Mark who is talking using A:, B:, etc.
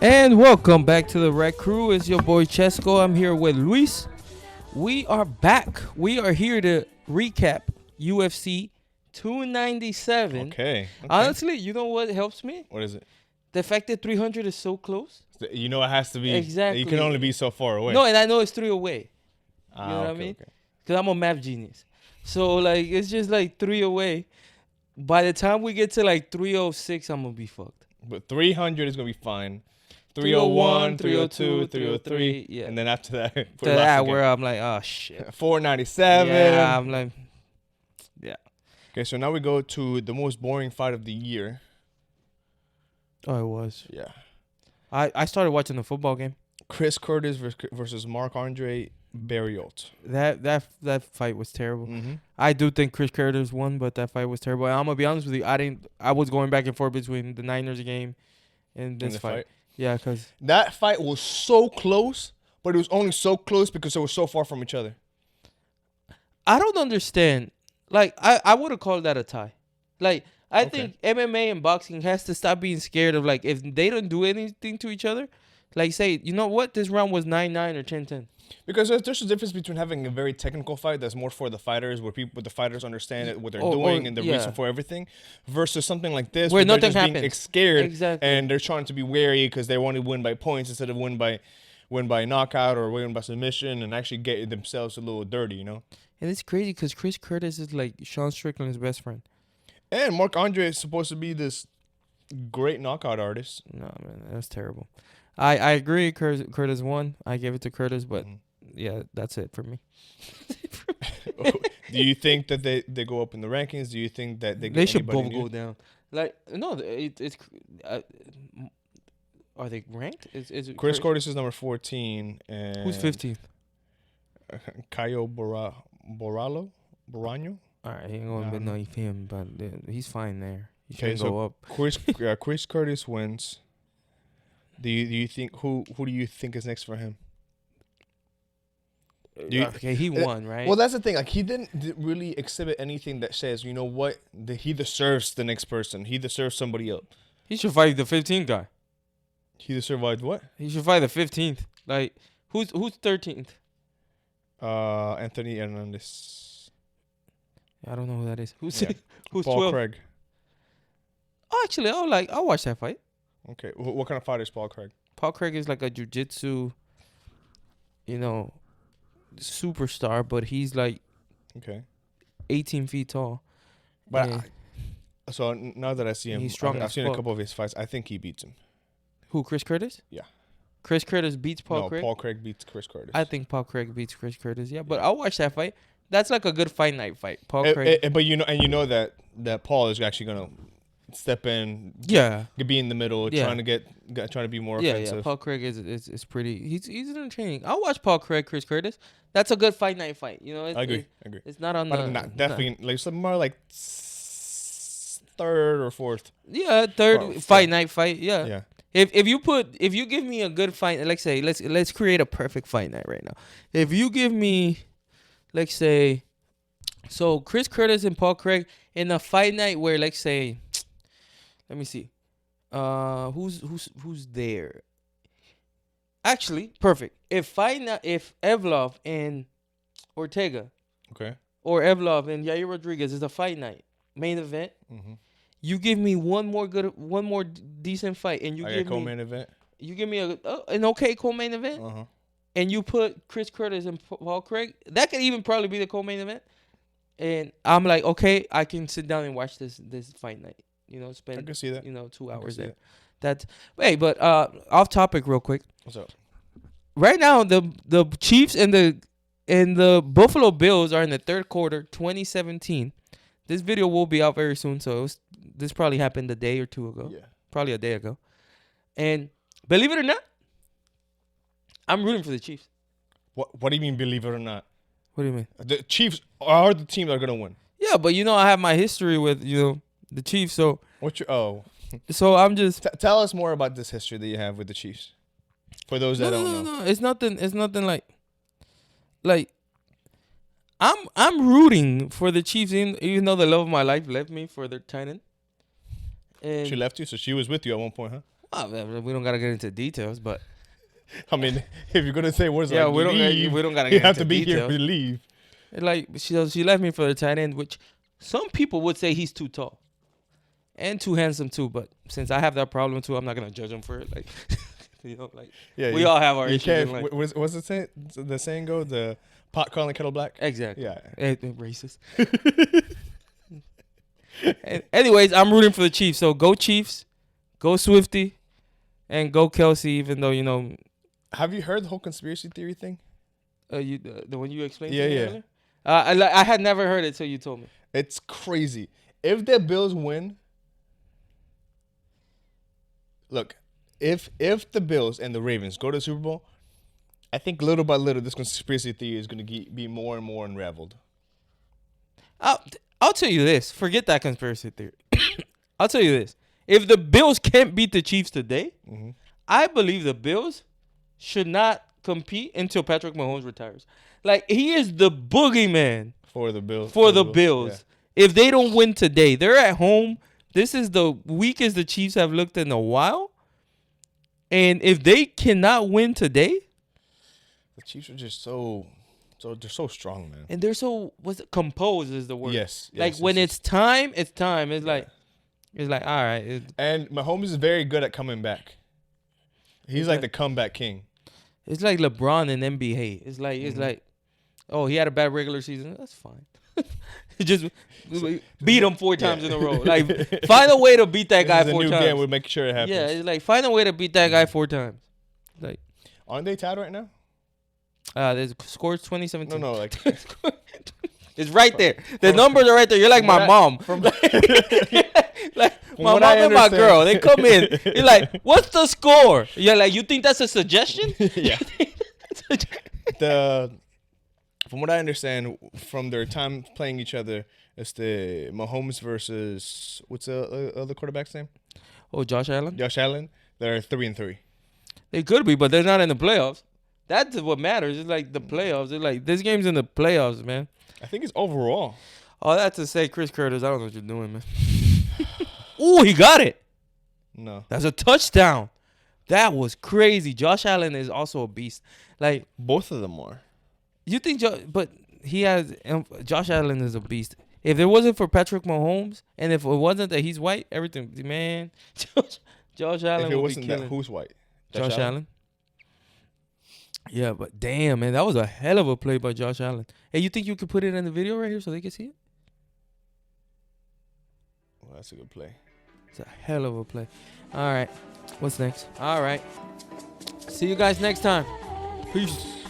A: And welcome back to the Red Crew. It's your boy Chesco. I'm here with Luis. We are back. We are here to recap UFC 297.
B: Okay.
A: Honestly, you know what helps me?
B: What is it?
A: The fact that 300 is so close.
B: You know it has to be.
A: Exactly.
B: You can only be so far away.
A: No, and I know it's 3 away. You know what I mean?
B: Okay.
A: Because I'm a math genius. So, like, it's just like 3 away. By the time we get to like 306, I'm going to be fucked.
B: But 300 is going to be fine. 301, 302, 303.
A: Yeah.
B: And then after that,
A: To that where I'm like, oh, shit.
B: 497.
A: Yeah, I'm like, yeah.
B: Okay, so now we go to the most boring fight of the year.
A: Oh, it was.
B: Yeah.
A: I started watching the football game.
B: Chris Curtis versus Marc-Andre Barriault.
A: That fight was terrible.
B: Mm-hmm.
A: I do think Chris Curtis won, but that fight was terrible. And I'm gonna be honest with you. I was going back and forth between the Niners game and this fight. Yeah, because
B: that fight was so close, but it was only so close because it was so far from each other.
A: I don't understand. Like I would have called that a tie. Like I think MMA and boxing has to stop being scared of like if they don't do anything to each other. Like say, you know what? This round was 9-9 or 10-10.
B: Because there's a difference between having a very technical fight that's more for the fighters, where the fighters understand what they're doing and the reason for everything, versus something like this
A: where nothing
B: they're just
A: happens.
B: being scared
A: Exactly.
B: and they're trying to be wary because they want to win by points instead of win by knockout or win by submission and actually get themselves a little dirty, you know.
A: And it's crazy because Chris Curtis is like Sean Strickland's best friend.
B: And Marc-Andre is supposed to be this great knockout artist.
A: No, man, that's terrible. I agree. Curtis won. I gave it to Curtis, but yeah, that's it for me.
B: Do you think that they go up in the rankings? Do you think that
A: they should both go down? Like no, it's are they ranked? Is
B: Chris Curtis is number 14 and
A: who's 15th?
B: Caio Borralho.
A: All right, he ain't gonna be no him, but he's fine there. He
B: okay,
A: so go up.
B: Chris Curtis wins. Do you think who do you think is next for him?
A: Okay, he won, right?
B: Well, that's the thing. Like he didn't really exhibit anything that says, you know what, he deserves the next person. He deserves somebody else.
A: He should fight the 15th guy.
B: He survived what?
A: He should fight the 15th. Like who's 13th?
B: Anthony Hernandez.
A: I don't know who that is. Who's
B: Paul
A: 12?
B: Craig.
A: Oh, actually, I'll watch that fight.
B: Okay, what kind of fighter is Paul Craig?
A: Paul Craig is like a jiu-jitsu, superstar, but he's like 18 feet tall.
B: But so now that I see him,
A: he's strong.
B: I've seen a couple of his fights. I think he beats him.
A: Who, Chris Curtis?
B: Yeah.
A: Chris Curtis beats Paul Craig?
B: No, Paul Craig beats Chris Curtis.
A: I think Paul Craig beats Chris Curtis, yeah. But I'll watch that fight. That's like a good fight night fight. Paul Craig.
B: But you know that Paul is actually going to step in, be in the middle, trying to be more offensive. Yeah,
A: Paul Craig is pretty. He's entertaining. I'll watch Paul Craig, Chris Curtis. That's a good fight night fight. You know,
B: I agree.
A: It's not on
B: definitely like some more like third or fourth.
A: Yeah, third fight night fight. Yeah.
B: Yeah.
A: If you give me a good fight, like say let's create a perfect fight night right now. If you give me, let's say, so Chris Curtis and Paul Craig in a fight night where let's say. Let me see. Who's there? Actually, perfect. If Evlov and Ortega, or Evlov and Yair Rodriguez is a fight night main event, you give me one more decent fight, and you give me
B: co-main event.
A: You give me an okay co-main event, and you put Chris Curtis and Paul Craig. That could even probably be the co-main event, and I'm like, okay, I can sit down and watch this fight night. Spend
B: I can see that.
A: 2 hours there. But off topic real quick.
B: What's up?
A: Right now the Chiefs and the Buffalo Bills are in the third quarter, 2017. This video will be out very soon, so this probably happened a day or two ago.
B: Yeah.
A: Probably a day ago. And believe it or not, I'm rooting for the Chiefs.
B: What do you mean, believe it or not?
A: What do you mean?
B: The Chiefs are the team that are gonna win.
A: Yeah, but I have my history with the Chiefs, so so I'm just
B: tell us more about this history that you have with the Chiefs. For those that don't know.
A: No, it's nothing like I'm rooting for the Chiefs, even though the love of my life left me for their tight end. And
B: she left you, so she was with you at one point, huh?
A: We don't gotta get into details, but
B: I mean, if you're gonna say words
A: yeah,
B: like
A: we
B: leave,
A: don't gotta.
B: You
A: get
B: have
A: into
B: to be
A: details.
B: here to leave.
A: Like she left me for the tight end, which some people would say he's too tall and too handsome too. But since I have that problem too, I'm not gonna judge him for it. Like, we all have our issues.
B: What's the saying? The saying go? The pot calling kettle black.
A: Exactly.
B: Yeah.
A: Racist. Anyways, I'm rooting for the Chiefs. So go Chiefs, go Swifty, and go Kelsey. Even though
B: Have you heard the whole conspiracy theory thing?
A: The one you explained.
B: Yeah,
A: to me
B: yeah.
A: earlier? I had never heard it till you told me.
B: It's crazy. If the Bills win, look, if the Bills and the Ravens go to the Super Bowl, I think little by little this conspiracy theory is going to be more and more unraveled.
A: I'll tell you this. Forget that conspiracy theory. I'll tell you this. If the Bills can't beat the Chiefs today, I believe the Bills should not compete until Patrick Mahomes retires. Like, he is the boogeyman
B: for the Bills.
A: Yeah. If they don't win today, they're at home. This is the weakest the Chiefs have looked in a while. And if they cannot win today,
B: the Chiefs are just so they're so strong, man.
A: And they're so composed is the word.
B: Yes.
A: Like when it's time, it's time. It's like all right.
B: And Mahomes is very good at coming back. He's like the comeback king.
A: It's like LeBron in NBA. It's like, oh, he had a bad regular season. That's fine. Just beat him 4 times in a row. Like, find a way to beat that guy 4 times. This is a new game.
B: We'll make sure it happens.
A: Yeah, it's like, find a way to beat that guy 4 times. Like,
B: aren't they tied right now?
A: There's scores 2017.
B: No, like
A: it's right there. The numbers are right there. You're like my mom. Like my mom and my girl. They come in. You're like, what's the score? You're like, you think that's a suggestion?
B: Yeah. From what I understand, from their time playing each other, it's the Mahomes versus what's the other quarterback's name?
A: Oh, Josh Allen.
B: Josh Allen. They're 3-3.
A: They could be, but they're not in the playoffs. That's what matters. It's like the playoffs. It's like this game's in the playoffs, man.
B: I think it's overall.
A: Oh, that's to say, Chris Curtis. I don't know what you're doing, man. Ooh, he got it.
B: No,
A: that's a touchdown. That was crazy. Josh Allen is also a beast. Like
B: both of them are.
A: You think, but he has. Josh Allen is a beast. If it wasn't for Patrick Mahomes, and if it wasn't that he's white, everything, man. Josh Allen.
B: If it wasn't that, who's white?
A: Josh Allen. Yeah, but damn, man, that was a hell of a play by Josh Allen. Hey, you think you could put it in the video right here so they can see it?
B: Well, that's a good play.
A: It's a hell of a play. All right. What's next? All right. See you guys next time. Peace.